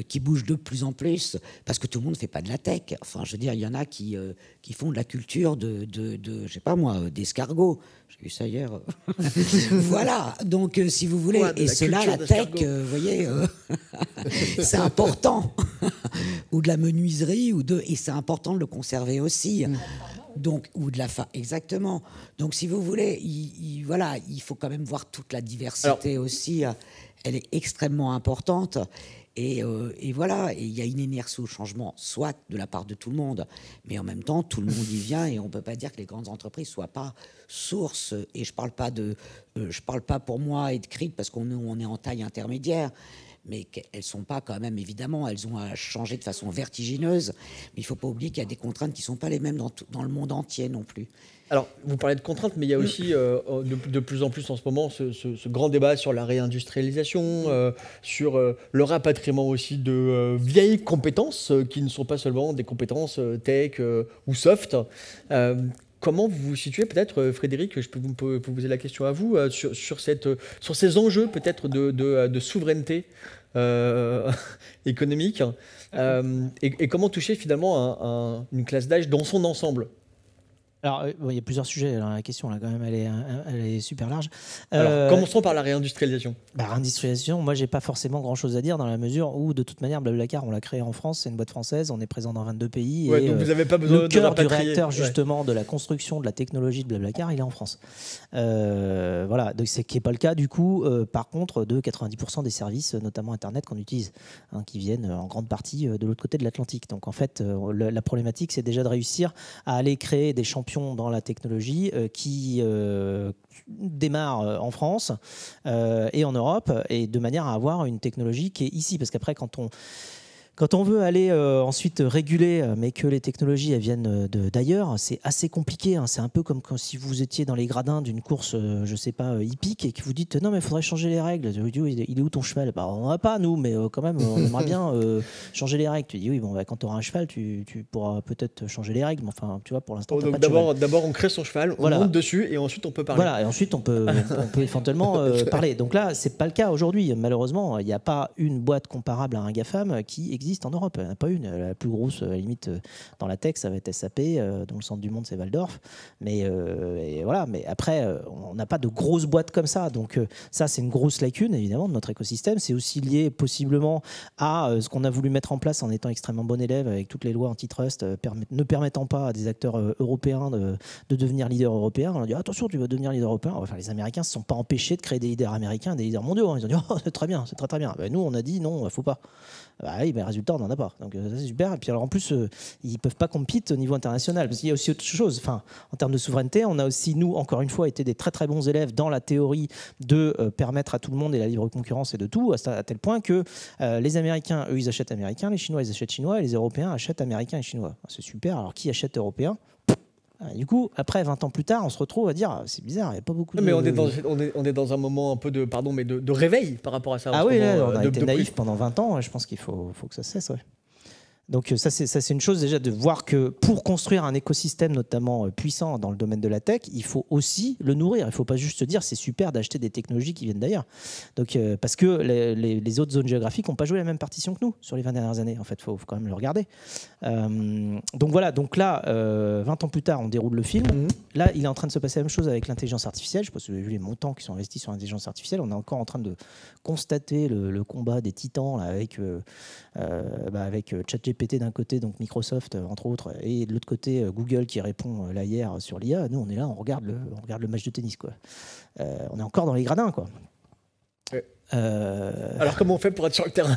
qui bougent de plus en plus, parce que tout le monde ne fait pas de la tech. Enfin, je veux dire, il y en a qui font de la culture je sais pas moi, d'escargot. J'ai vu ça hier. Voilà, donc si vous voulez, et cela, la tech, vous voyez, c'est important. Ou de la menuiserie, et c'est important de le conserver aussi. Donc, ou de la fin, exactement. Donc, si vous voulez, voilà, il faut quand même voir toute la diversité aussi. Elle est extrêmement importante. Et voilà, et il y a une inertie au changement, soit de la part de tout le monde, mais en même temps, tout le monde y vient et on ne peut pas dire que les grandes entreprises ne soient pas source. Et je parle pas pour moi et de CRIT parce qu'on est en taille intermédiaire. Mais qu'elles ne sont pas quand même, évidemment, elles ont changé de façon vertigineuse. Mais il ne faut pas oublier qu'il y a des contraintes qui ne sont pas les mêmes dans le monde entier non plus. Alors, vous parlez de contraintes, mais il y a aussi de plus en plus en ce moment ce grand débat sur la réindustrialisation, sur le rapatriement aussi de vieilles compétences qui ne sont pas seulement des compétences tech ou soft. Comment vous vous situez peut-être, Frédéric, je peux vous poser la question à vous, sur ces enjeux peut-être de souveraineté économique et comment toucher finalement une classe d'âge dans son ensemble? Alors, il y a plusieurs sujets. Alors, la question, là, quand même, elle est super large. Alors, commençons par la réindustrialisation. Réindustrialisation, moi, j'ai pas forcément grand-chose à dire dans la mesure où, de toute manière, Blablacar, on l'a créé en France, c'est une boîte française, on est présent dans 22 pays. Ouais, et donc vous n'avez pas besoin le cœur du rapatrier. réacteur, justement, de la construction de la technologie de Blablacar, il est en France. Voilà, donc c'est qui n'est pas le cas, du coup, par contre, de 90% des services, notamment Internet, qu'on utilise, qui viennent en grande partie de l'autre côté de l'Atlantique. Donc, en fait, la problématique, c'est déjà de réussir à aller créer des champions dans la technologie qui démarre en France et en Europe, et de manière à avoir une technologie qui est ici. Parce qu'après, quand on veut aller ensuite réguler, mais que les technologies elles viennent d'ailleurs, c'est assez compliqué. C'est un peu comme si vous étiez dans les gradins d'une course, je sais pas, hippique, et que vous dites non mais il faudrait changer les règles. Tu dis oui, il est où ton cheval? On n'en a pas nous, mais quand même on aimerait bien changer les règles. Tu dis oui, bon, quand tu auras un cheval, tu pourras peut-être changer les règles. Mais enfin, tu vois, pour l'instant, t'as pas de cheval. D'abord on crée son cheval, on monte dessus et ensuite on peut parler. Voilà, et ensuite on peut éventuellement parler. Donc là, c'est pas le cas aujourd'hui. Malheureusement, il n'y a pas une boîte comparable à un GAFAM qui existe en Europe. Il n'y en a pas une. La plus grosse, à la limite, dans la tech, ça va être SAP, dont le centre du monde, c'est Waldorf. Mais, et voilà. Mais après, on n'a pas de grosses boîtes comme ça. Donc ça, c'est une grosse lacune, évidemment, de notre écosystème. C'est aussi lié, possiblement, à ce qu'on a voulu mettre en place en étant extrêmement bon élève, avec toutes les lois antitrust ne permettant pas à des acteurs européens de devenir leaders européens. On a dit, attention, tu vas devenir leader européen. Enfin, les Américains ne se sont pas empêchés de créer des leaders américains, des leaders mondiaux. Ils ont dit, oh, c'est très bien, c'est très très bien. Nous, on a dit, non, il ne faut pas. Oui, mais résultat, on n'en a pas. Donc ça, c'est super. Et puis alors en plus, ils ne peuvent pas compétir au niveau international. Parce qu'il y a aussi autre chose. Enfin, en termes de souveraineté, on a aussi, nous, encore une fois, été des très très bons élèves dans la théorie de permettre à tout le monde et la libre concurrence et de tout, à tel point que les Américains, eux, ils achètent américains, les Chinois, ils achètent chinois, et les Européens achètent américains et chinois. C'est super. Alors qui achète européen? Du coup, après 20 ans plus tard, on se retrouve à dire c'est bizarre, il n'y a pas beaucoup de... Mais on est dans un moment un peu de réveil par rapport à ça. Ah oui, là, on a été naïf pendant 20 ans, je pense qu'il faut que ça cesse. Ouais. Donc ça c'est une chose déjà de voir que pour construire un écosystème notamment puissant dans le domaine de la tech, il faut aussi le nourrir. Il ne faut pas juste se dire c'est super d'acheter des technologies qui viennent d'ailleurs. Donc parce que les autres zones géographiques n'ont pas joué la même partition que nous sur les 20 dernières années. En fait, faut quand même le regarder. Donc voilà. Donc là, 20 ans plus tard, on déroule le film. Là, il est en train de se passer la même chose avec l'intelligence artificielle. Je ne sais pas si vous avez vu les montants qui sont investis sur l'intelligence artificielle. On est encore en train de constater le combat des titans là, avec ChatGPT d'un côté, donc Microsoft entre autres, et de l'autre côté Google qui répond là hier sur l'IA. Nous on est là, on regarde le match de tennis quoi. On est encore dans les gradins quoi. Alors comment on fait pour être sur le terrain?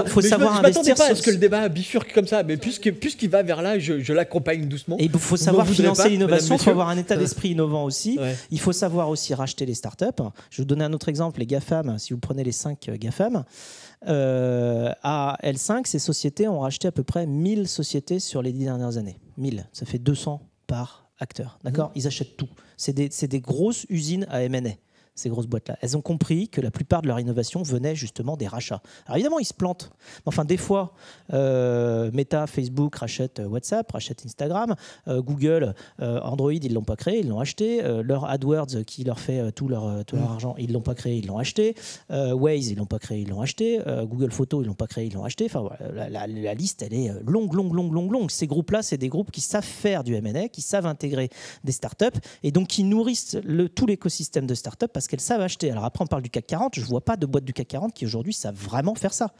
Faut savoir investir. Je m'attendais pas à ce que le débat bifurque comme ça, mais puisqu'il va vers là, je l'accompagne doucement. Et il faut savoir financer l'innovation, il faut avoir un état d'esprit innovant aussi. Ouais. Il faut savoir aussi racheter les startups. Je vais vous donner un autre exemple, les GAFAM. Si vous prenez les 5 GAFAM, à L5, ces sociétés ont racheté à peu près 1000 sociétés sur les 10 dernières années. 1000, ça fait 200 par acteur. D'accord ? Ils achètent tout. C'est des grosses usines à M&A. Ces grosses boîtes-là. Elles ont compris que la plupart de leur innovation venait justement des rachats. Alors évidemment, ils se plantent. Enfin, des fois, Meta, Facebook rachètent WhatsApp, rachètent Instagram. Google, Android, ils ne l'ont pas créé, ils l'ont acheté. Leur AdWords, qui leur fait tout leur argent, ils ne l'ont pas créé, ils l'ont acheté. Waze, ils ne l'ont pas créé, ils l'ont acheté. Google Photos, ils ne l'ont pas créé, ils l'ont acheté. Enfin, voilà, la liste, elle est longue. Ces groupes-là, c'est des groupes qui savent faire du M&A, qui savent intégrer des startups et donc qui nourrissent tout l'écosystème de startups parce qu'elles savent acheter. Alors après, on parle du CAC 40. Je ne vois pas de boîte du CAC 40 qui aujourd'hui savent vraiment faire ça.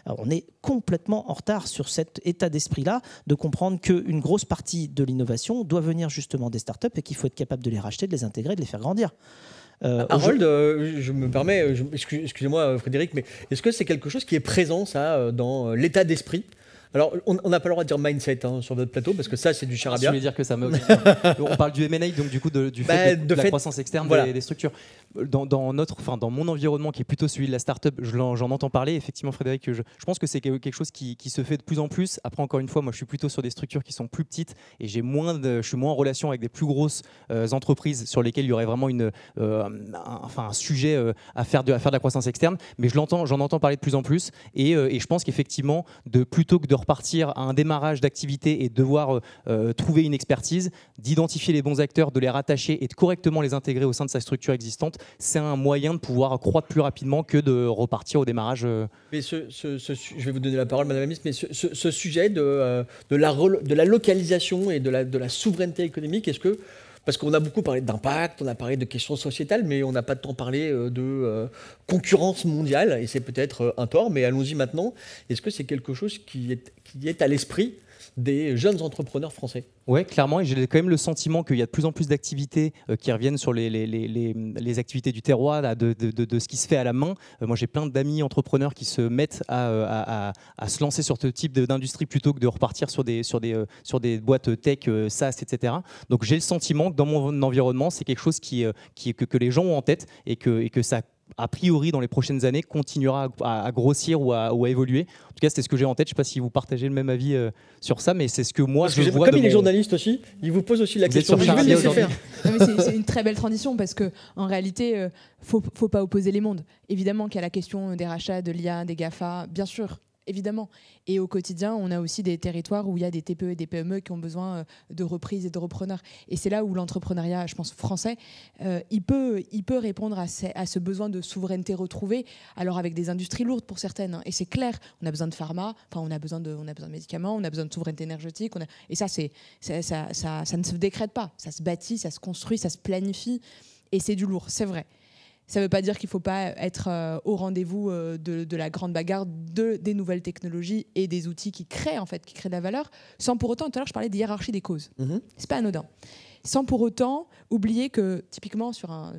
Alors, on est complètement en retard sur cet état d'esprit-là de comprendre qu'une grosse partie de l'innovation doit venir justement des startups et qu'il faut être capable de les racheter, de les intégrer, de les faire grandir. Harold, je me permets, excusez-moi Frédéric, mais est-ce que c'est quelque chose qui est présent ça dans l'état d'esprit? Alors, on n'a pas le droit de dire mindset sur votre plateau, parce que ça, c'est du charabia. Je voulais dire que ça me... On parle du M&A, donc du coup, du fait de la croissance externe des structures. Dans mon environnement, qui est plutôt celui de la start-up, j'en entends parler. Effectivement, Frédéric, je pense que c'est quelque chose qui se fait de plus en plus. Après, encore une fois, moi, je suis plutôt sur des structures qui sont plus petites et je suis moins en relation avec des plus grosses entreprises sur lesquelles il y aurait vraiment un sujet à faire de la croissance externe. Mais j'en entends parler de plus en plus. Et je pense qu'effectivement, plutôt que de repartir à un démarrage d'activité et de devoir trouver une expertise, d'identifier les bons acteurs, de les rattacher et de correctement les intégrer au sein de sa structure existante, c'est un moyen de pouvoir croître plus rapidement que de repartir au démarrage. Mais je vais vous donner la parole, Madame la Ministre, mais ce sujet de la localisation et de la souveraineté économique, est-ce que... Parce qu'on a beaucoup parlé d'impact, on a parlé de questions sociétales, mais on n'a pas tant parlé de concurrence mondiale, et c'est peut-être un tort, mais allons-y maintenant. Est-ce que c'est quelque chose qui est à l'esprit des jeunes entrepreneurs français? Oui, clairement, et j'ai quand même le sentiment qu'il y a de plus en plus d'activités qui reviennent sur les activités du terroir, là, de ce qui se fait à la main. Moi, j'ai plein d'amis entrepreneurs qui se mettent à se lancer sur ce type d'industrie plutôt que de repartir sur des boîtes tech, SaaS, etc. Donc, j'ai le sentiment que dans mon environnement, c'est quelque chose que les gens ont en tête et que ça, a priori, dans les prochaines années, continuera à grossir ou à évoluer. En tout cas, c'est ce que j'ai en tête. Je ne sais pas si vous partagez le même avis sur ça, mais c'est ce que moi, je vois. Comme il est journaliste aussi, il vous pose aussi la question. Je vais le laisser faire. C'est une très belle transition parce qu'en réalité, faut pas opposer les mondes. Évidemment qu'il y a la question des rachats, de l'IA, des GAFA, bien sûr. Évidemment. Et au quotidien, on a aussi des territoires où il y a des TPE et des PME qui ont besoin de reprise et de repreneurs. Et c'est là où l'entrepreneuriat, je pense, français, il peut répondre à ce besoin de souveraineté retrouvée, alors avec des industries lourdes pour certaines. Et c'est clair, on a besoin de pharma, on a besoin de médicaments, on a besoin de souveraineté énergétique. Et ça, ça ne se décrète pas. Ça se bâtit, ça se construit, ça se planifie. Et c'est du lourd, c'est vrai. Ça ne veut pas dire qu'il ne faut pas être au rendez-vous de la grande bagarre des nouvelles technologies et des outils qui créent de la valeur, sans pour autant, tout à l'heure je parlais de hiérarchie des causes. C'est pas anodin. Sans pour autant oublier que, typiquement,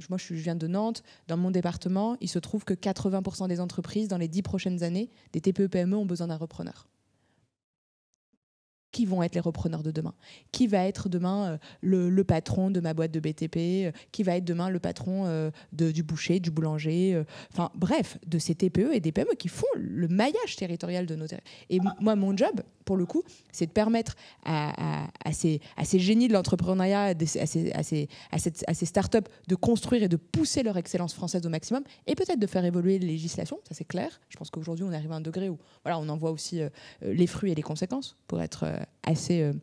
moi je viens de Nantes, dans mon département, il se trouve que 80% des entreprises, dans les 10 prochaines années, des TPE-PME ont besoin d'un repreneur. Qui vont être les repreneurs de demain? Qui va être demain le patron de ma boîte de BTP? Qui va être demain le patron du boucher, du boulanger? Enfin, bref, de ces TPE et des PME qui font le maillage territorial de nos territoires. Et moi, mon job, pour le coup, c'est de permettre à ces génies de l'entrepreneuriat, à ces startups de construire et de pousser leur excellence française au maximum et peut-être de faire évoluer les législations, ça c'est clair. Je pense qu'aujourd'hui, on arrive à un degré où on en voit aussi les fruits et les conséquences pour être assez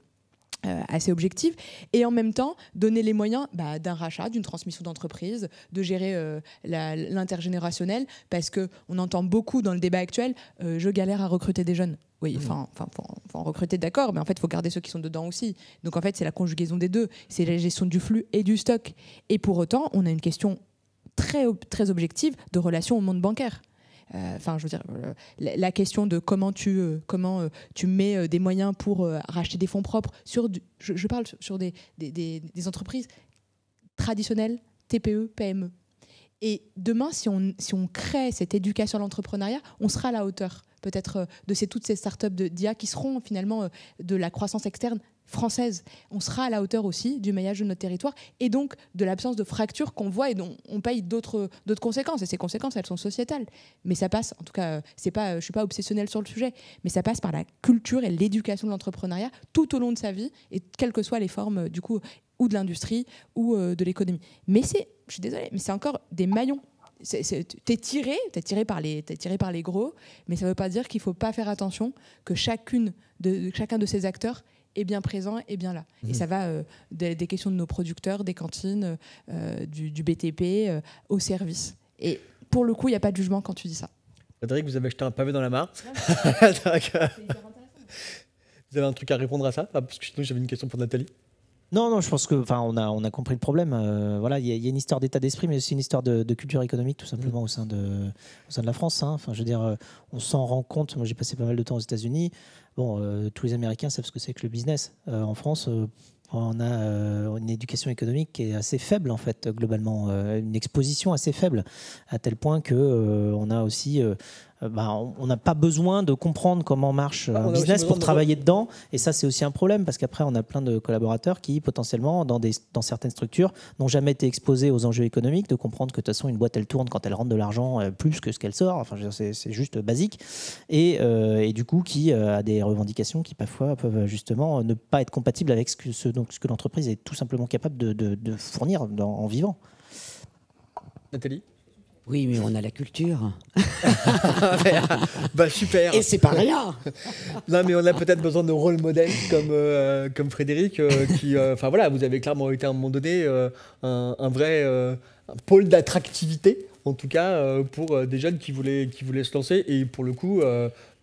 objective, et en même temps donner les moyens d'un rachat, d'une transmission d'entreprise, de gérer l'intergénérationnel, parce qu'on entend beaucoup dans le débat actuel, je galère à recruter des jeunes. Oui, faut en recruter, d'accord, mais en fait, il faut garder ceux qui sont dedans aussi. Donc en fait, c'est la conjugaison des deux, c'est la gestion du flux et du stock. Et pour autant, on a une question très, très objective de relation au monde bancaire. Je veux dire, la question de comment tu mets des moyens pour racheter des fonds propres je parle sur des entreprises traditionnelles, TPE, PME. Et demain, si on crée cette éducation à l'entrepreneuriat, on sera à la hauteur peut-être de toutes ces startups d'IA qui seront finalement de la croissance externe française. On sera à la hauteur aussi du maillage de notre territoire et donc de l'absence de fractures qu'on voit et dont on paye d'autres conséquences. Et ces conséquences, elles sont sociétales. Mais ça passe, en tout cas, je ne suis pas obsessionnelle sur le sujet, mais ça passe par la culture et l'éducation de l'entrepreneuriat tout au long de sa vie, et quelles que soient les formes, du coup, ou de l'industrie ou de l'économie. Mais je suis désolée, mais c'est encore des maillons. T'es tiré par les gros, mais ça ne veut pas dire qu'il ne faut pas faire attention que chacun de ces acteurs est bien présent et bien là. Et ça va des questions de nos producteurs, des cantines, du BTP, au service. Et pour le coup, il n'y a pas de jugement quand tu dis ça. Frédéric, vous avez jeté un pavé dans la mare. Vous avez un truc à répondre à ça? Parce que sinon, j'avais une question pour Nathalie. Non, je pense que, on a compris le problème. Voilà, il y a une histoire d'état d'esprit, mais aussi une histoire de culture économique, tout simplement, au sein de la France. Hein. Enfin, je veux dire, on s'en rend compte. Moi, j'ai passé pas mal de temps aux États-Unis. Bon, tous les Américains savent ce que c'est que le business. En France, on a une éducation économique qui est assez faible, en fait, globalement, une exposition assez faible, à tel point que on a aussi on n'a pas besoin de comprendre comment marche un business pour travailler dedans. Et ça, c'est aussi un problème, parce qu'après, on a plein de collaborateurs qui, potentiellement, dans certaines structures, n'ont jamais été exposés aux enjeux économiques, de comprendre que de toute façon, une boîte, elle tourne quand elle rentre de l'argent plus que ce qu'elle sort. Enfin, c'est juste basique. Et du coup, qui a des revendications qui, parfois, peuvent justement ne pas être compatibles avec ce que l'entreprise est tout simplement capable de fournir en vivant. Nathalie? Oui, mais on a la culture. Super. Et c'est pas rien. Non, mais on a peut-être besoin de rôle modèles comme Frédéric, qui, voilà, vous avez clairement été à un moment donné un vrai un pôle d'attractivité, en tout cas pour des jeunes qui voulaient se lancer. Et pour le coup,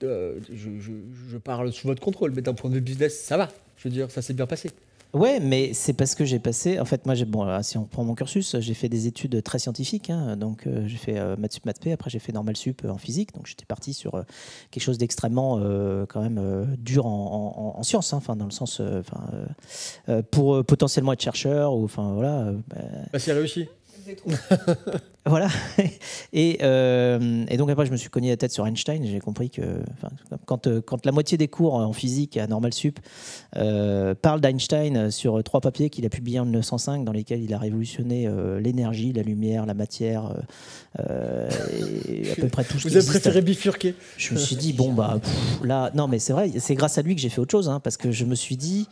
je parle sous votre contrôle, mais d'un point de vue business, ça va. Je veux dire, ça s'est bien passé. Ouais, mais c'est parce que j'ai passé. En fait, moi, si on prend mon cursus, j'ai fait des études très scientifiques. Hein, donc, j'ai fait maths sup, maths p. Après, j'ai fait normal sup en physique. Donc, j'étais parti sur quelque chose d'extrêmement, quand même, dur en sciences. Hein, dans le sens, pour potentiellement être chercheur ou, voilà. C'est réussi. Voilà. Et donc après, je me suis cogné la tête sur Einstein. J'ai compris que quand la moitié des cours en physique à Normal Sup parlent d'Einstein sur 3 papiers qu'il a publiés en 1905, dans lesquels il a révolutionné l'énergie, la lumière, la matière, et à peu près tout ce qui existe. Vous avez préféré bifurquer. Je me suis dit, là, non, mais c'est vrai, c'est grâce à lui que j'ai fait autre chose, hein, parce que je me suis dit...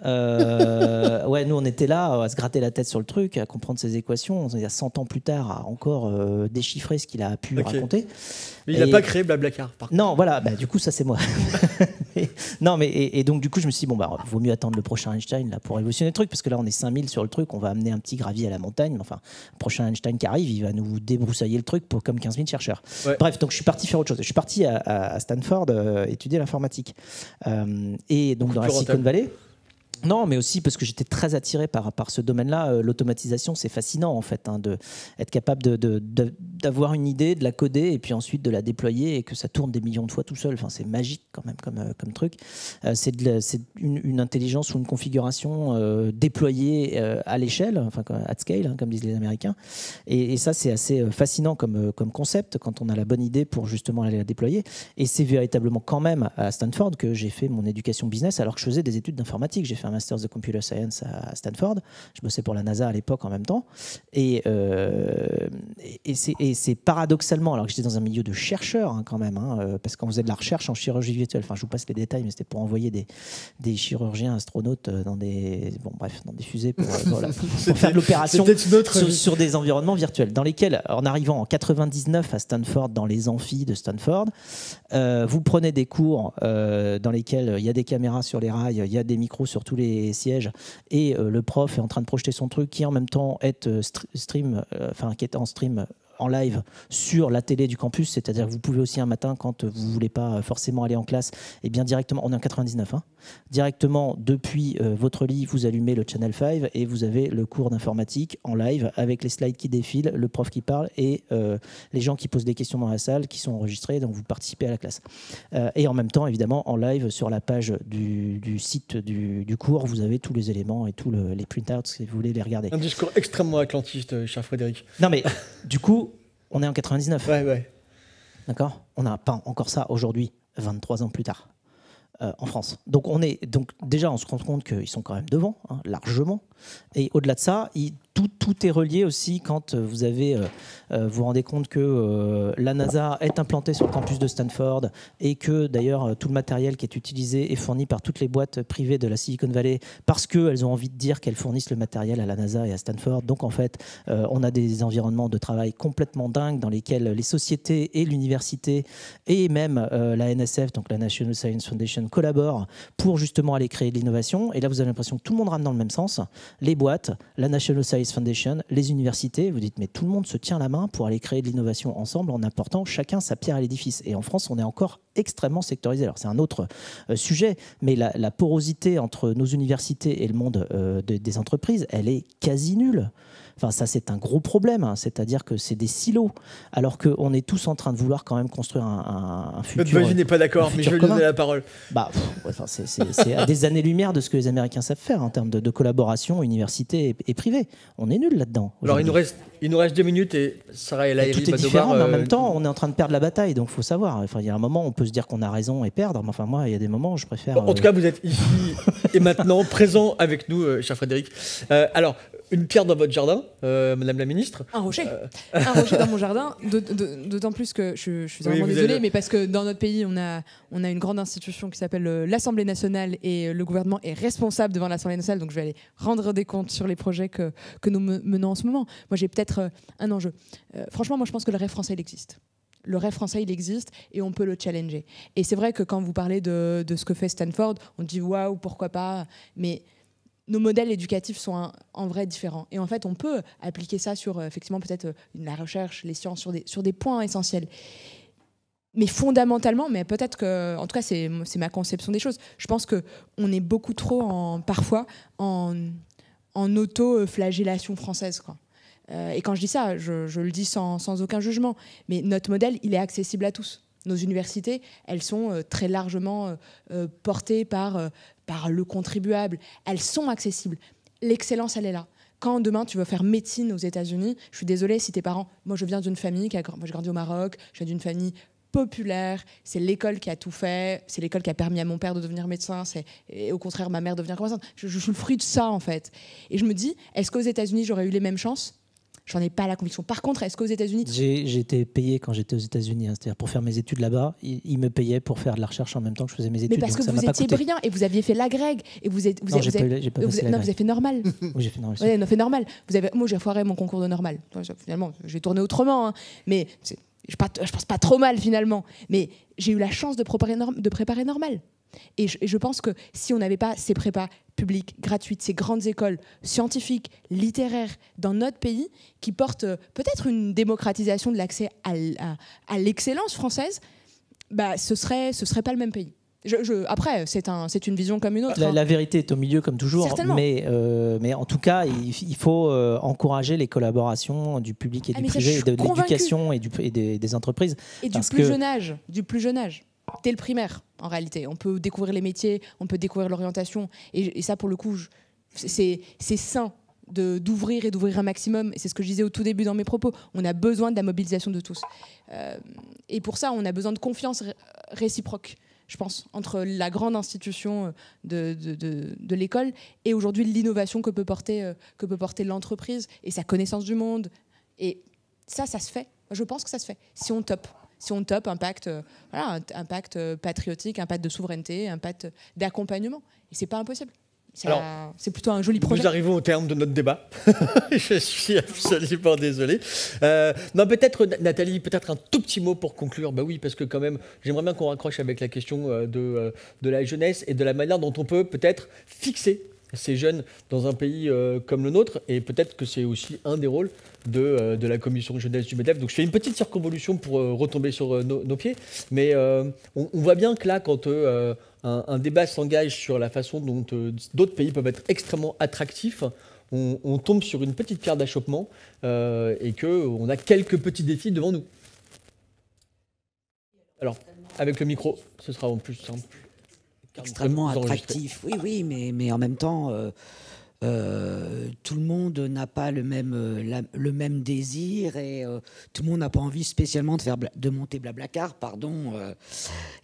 nous on était là à se gratter la tête sur le truc, à comprendre ses équations. Il y a 100 ans plus tard, à encore déchiffrer ce qu'il a pu raconter. Mais il n'a pas créé Blablacar, par contre. Non, voilà, du coup, ça c'est moi. Et donc, du coup, je me suis dit, vaut mieux attendre le prochain Einstein là, pour révolutionner le truc, parce que là, on est 5000 sur le truc, on va amener un petit gravier à la montagne. Mais enfin, le prochain Einstein qui arrive, il va nous débroussailler le truc comme 15 000 chercheurs. Ouais. Bref, donc je suis parti faire autre chose. Je suis parti à Stanford étudier l'informatique. Et donc, dans la Silicon Valley. Non, mais aussi parce que j'étais très attiré par ce domaine-là. L'automatisation, c'est fascinant en fait, hein, d'être capable d'avoir une idée, de la coder et puis ensuite de la déployer et que ça tourne des millions de fois tout seul. Enfin, c'est magique quand même comme truc. C'est une intelligence ou une configuration déployée à l'échelle, enfin at scale, hein, comme disent les Américains. Et ça, c'est assez fascinant comme concept quand on a la bonne idée pour justement aller la déployer. Et c'est véritablement quand même à Stanford que j'ai fait mon éducation business alors que je faisais des études d'informatique. J'ai fait un Master's de Computer Science à Stanford. Je bossais pour la NASA à l'époque en même temps. Et c'est paradoxalement, alors que j'étais dans un milieu de chercheurs hein, quand même, hein, parce qu'on faisait de la recherche en chirurgie virtuelle. Enfin, je vous passe les détails, mais c'était pour envoyer des chirurgiens astronautes dans des fusées pour faire de l'opération sur des environnements virtuels, dans lesquels, en arrivant en 99 à Stanford, dans les amphis de Stanford, vous prenez des cours dans lesquels il y a des caméras sur les rails, il y a des micros sur tous les sièges, et le prof est en train de projeter son truc qui en même temps est qui est en stream en live sur la télé du campus, c'est-à-dire que vous pouvez aussi un matin, quand vous ne voulez pas forcément aller en classe, et bien directement, on est en 99, hein, directement depuis votre lit, vous allumez le Channel 5 et vous avez le cours d'informatique en live avec les slides qui défilent, le prof qui parle et les gens qui posent des questions dans la salle qui sont enregistrés, donc vous participez à la classe. Et en même temps, évidemment, en live sur la page du site du cours, vous avez tous les éléments et tous les printouts si vous voulez les regarder. Un discours extrêmement atlantiste, cher Frédéric. Non mais du coup, on est en 99. Ouais. D'accord ? On n'a pas encore ça aujourd'hui, 23 ans plus tard, en France. Donc déjà, on se rend compte qu'ils sont quand même devant, hein, largement. Et au-delà de ça, tout est relié aussi quand vous vous rendez compte que la NASA est implantée sur le campus de Stanford et que d'ailleurs tout le matériel qui est utilisé est fourni par toutes les boîtes privées de la Silicon Valley parce qu'elles ont envie de dire qu'elles fournissent le matériel à la NASA et à Stanford. Donc en fait, on a des environnements de travail complètement dingues dans lesquels les sociétés et l'université et même la NSF, donc la National Science Foundation, collaborent pour justement aller créer de l'innovation. Et là, vous avez l'impression que tout le monde rame dans le même sens. Les boîtes, la National Science Foundation, les universités, vous dites mais tout le monde se tient la main pour aller créer de l'innovation ensemble en apportant chacun sa pierre à l'édifice. Et en France, on est encore extrêmement sectorisé. Alors c'est un autre sujet, mais la porosité entre nos universités et le monde des entreprises, elle est quasi nulle. Enfin, ça, c'est un gros problème, hein. C'est-à-dire que c'est des silos, alors qu'on est tous en train de vouloir quand même construire un futur. Votre voisine n'est pas d'accord, mais je vais lui donner la parole. C'est à des années-lumière de ce que les Américains savent faire en termes de collaboration, université et privé. On est nuls là-dedans. Alors, il nous reste 2 minutes et Sarah et Laëri tout est différent, mais en même temps, on est en train de perdre la bataille, donc il faut savoir. Enfin, il y a un moment, on peut se dire qu'on a raison et perdre, mais enfin, moi, il y a des moments où je préfère... En tout cas, vous êtes ici et maintenant, présent avec nous, cher Frédéric. Alors, une pierre dans votre jardin, Madame la Ministre. Un rocher. Un rocher dans mon jardin, d'autant plus que je suis vraiment désolée, mais parce que dans notre pays, on a une grande institution qui s'appelle l'Assemblée nationale et le gouvernement est responsable devant l'Assemblée nationale, donc je vais aller rendre des comptes sur les projets que nous menons en ce moment. Moi, j'ai peut-être un enjeu. Franchement, moi, je pense que le rêve français, il existe. Le rêve français, il existe et on peut le challenger. Et c'est vrai que quand vous parlez de ce que fait Stanford, on dit waouh, pourquoi pas, mais nos modèles éducatifs sont en vrai différents. Et en fait, on peut appliquer ça sur, effectivement, peut-être la recherche, les sciences, sur des points essentiels. Mais fondamentalement, mais peut-être que, en tout cas, c'est ma conception des choses, je pense qu'on est beaucoup trop, parfois, en auto-flagellation française, quoi. Et quand je dis ça, je le dis sans aucun jugement, mais notre modèle, il est accessible à tous. Nos universités, elles sont très largement portées par le contribuable. Elles sont accessibles. L'excellence, elle est là. Quand demain tu veux faire médecine aux États-Unis, je suis désolée si tes parents... Moi, je viens d'une famille moi, j'ai grandi au Maroc, je viens d'une famille populaire, c'est l'école qui a tout fait, c'est l'école qui a permis à mon père de devenir médecin, et au contraire ma mère de devenir commerçante. Je suis le fruit de ça, en fait. Et je me dis, est-ce qu'aux États-Unis, j'aurais eu les mêmes chances ? J'en ai pas la conviction. Par contre, est-ce qu'aux États-Unis... J'ai été payé quand j'étais aux États-Unis, hein, c'est-à-dire pour faire mes études là-bas, ils me payaient pour faire de la recherche en même temps que je faisais mes études. Mais parce que vous étiez brillant et vous aviez fait l'agrég et vous avez fait normal. Oui, j'ai fait normal. Ouais, non, fait normal. Moi, j'ai foiré mon concours de normal. Finalement, j'ai tourné autrement, hein. Mais je pense pas trop mal finalement. Mais j'ai eu la chance de préparer normal. Et je pense que si on n'avait pas ces prépas publiques, gratuites, ces grandes écoles scientifiques, littéraires dans notre pays, qui portent peut-être une démocratisation de l'accès à l'excellence française, bah, ce serait pas le même pays. Après, c'est une vision comme une autre. La vérité est au milieu, comme toujours. Certainement. Mais en tout cas, il faut encourager les collaborations du public et du privé, et de l'éducation et des entreprises. Et du plus jeune âge. Dès le primaire, en réalité. On peut découvrir les métiers, on peut découvrir l'orientation. Et ça, pour le coup, c'est sain d'ouvrir un maximum. Et c'est ce que je disais au tout début dans mes propos. On a besoin de la mobilisation de tous. Et pour ça, on a besoin de confiance réciproque, je pense, entre la grande institution de l'école et aujourd'hui l'innovation que peut porter l'entreprise et sa connaissance du monde. Et ça se fait. Je pense que ça se fait. Si on top. Un pacte patriotique, un pacte de souveraineté, un pacte d'accompagnement. Et c'est pas impossible. C'est plutôt un joli projet. Nous arrivons au terme de notre débat. Je suis absolument désolé. Non, peut-être, Nathalie, un tout petit mot pour conclure. Bah oui, parce que quand même, j'aimerais bien qu'on raccroche avec la question de la jeunesse et de la manière dont on peut peut-être fixer ces jeunes dans un pays comme le nôtre. Et peut-être que c'est aussi un des rôles de la commission jeunesse du MEDEF. Donc je fais une petite circonvolution pour retomber sur nos pieds. Mais on voit bien que là, quand un débat s'engage sur la façon dont d'autres pays peuvent être extrêmement attractifs, on tombe sur une petite pierre d'achoppement et qu'on a quelques petits défis devant nous. Alors, avec le micro, ce sera en plus simple. Extrêmement attractif, oui, mais en même temps, tout le monde n'a pas le même désir et tout le monde n'a pas envie spécialement de monter Blablacar, pardon.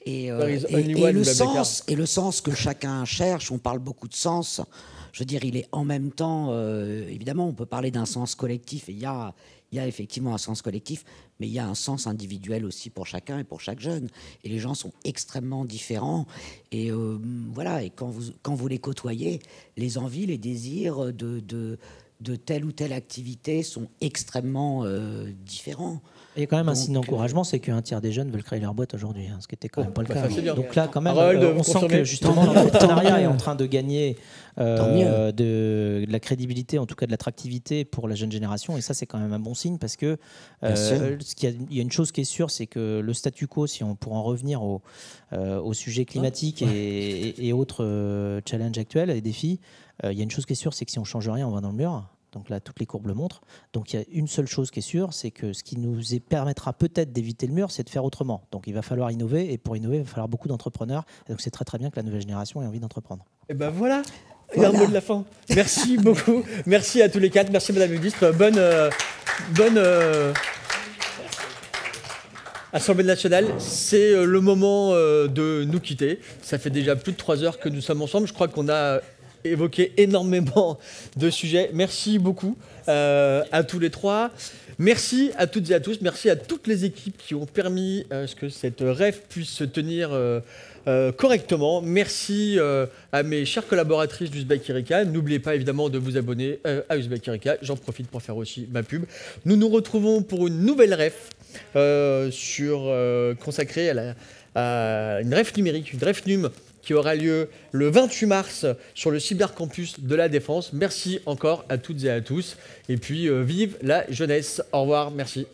Et le sens que chacun cherche, on parle beaucoup de sens. Je veux dire, il est en même temps, évidemment, on peut parler d'un sens collectif, et il y a effectivement un sens collectif, mais il y a un sens individuel aussi pour chacun et pour chaque jeune. Et les gens sont extrêmement différents. Et voilà, et quand vous les côtoyez, les envies, les désirs de telle ou telle activité sont extrêmement différents. Il y a quand même un signe d'encouragement, c'est qu'un tiers des jeunes veulent créer leur boîte aujourd'hui, hein, ce qui n'était quand même pas le cas. Donc là, quand même, on sent que justement l'entrepreneuriat est en train de gagner de la crédibilité, en tout cas de l'attractivité pour la jeune génération, et ça c'est quand même un bon signe parce que il y a une chose qui est sûre, c'est que le statu quo, si on pourra en revenir au sujet climatique et autres challenges actuels et défis, il y a une chose qui est sûre, c'est que si on ne change rien, on va dans le mur. Donc là, toutes les courbes le montrent. Donc il y a une seule chose qui est sûre, c'est que ce qui nous permettra peut-être d'éviter le mur, c'est de faire autrement. Donc il va falloir innover, et pour innover, il va falloir beaucoup d'entrepreneurs. Et donc c'est très très bien que la nouvelle génération ait envie d'entreprendre. Et ben voilà, et un mot de la fin. Merci beaucoup. Merci à tous les quatre. Merci Madame la Ministre. Bonne Assemblée nationale. C'est le moment de nous quitter. Ça fait déjà plus de 3 heures que nous sommes ensemble. Je crois qu'on a évoqué énormément de sujets. Merci beaucoup à tous les trois. Merci à toutes et à tous. Merci à toutes les équipes qui ont permis que cette rêve puisse se tenir correctement. Merci à mes chères collaboratrices d'Uzbek Erika. N'oubliez pas évidemment de vous abonner à Uzbek Erika. J'en profite pour faire aussi ma pub. Nous nous retrouvons pour une nouvelle ref consacrée à une ref numérique, une ref num qui aura lieu le 28 mars sur le cybercampus de la Défense. Merci encore à toutes et à tous. Et puis, vive la jeunesse. Au revoir, merci.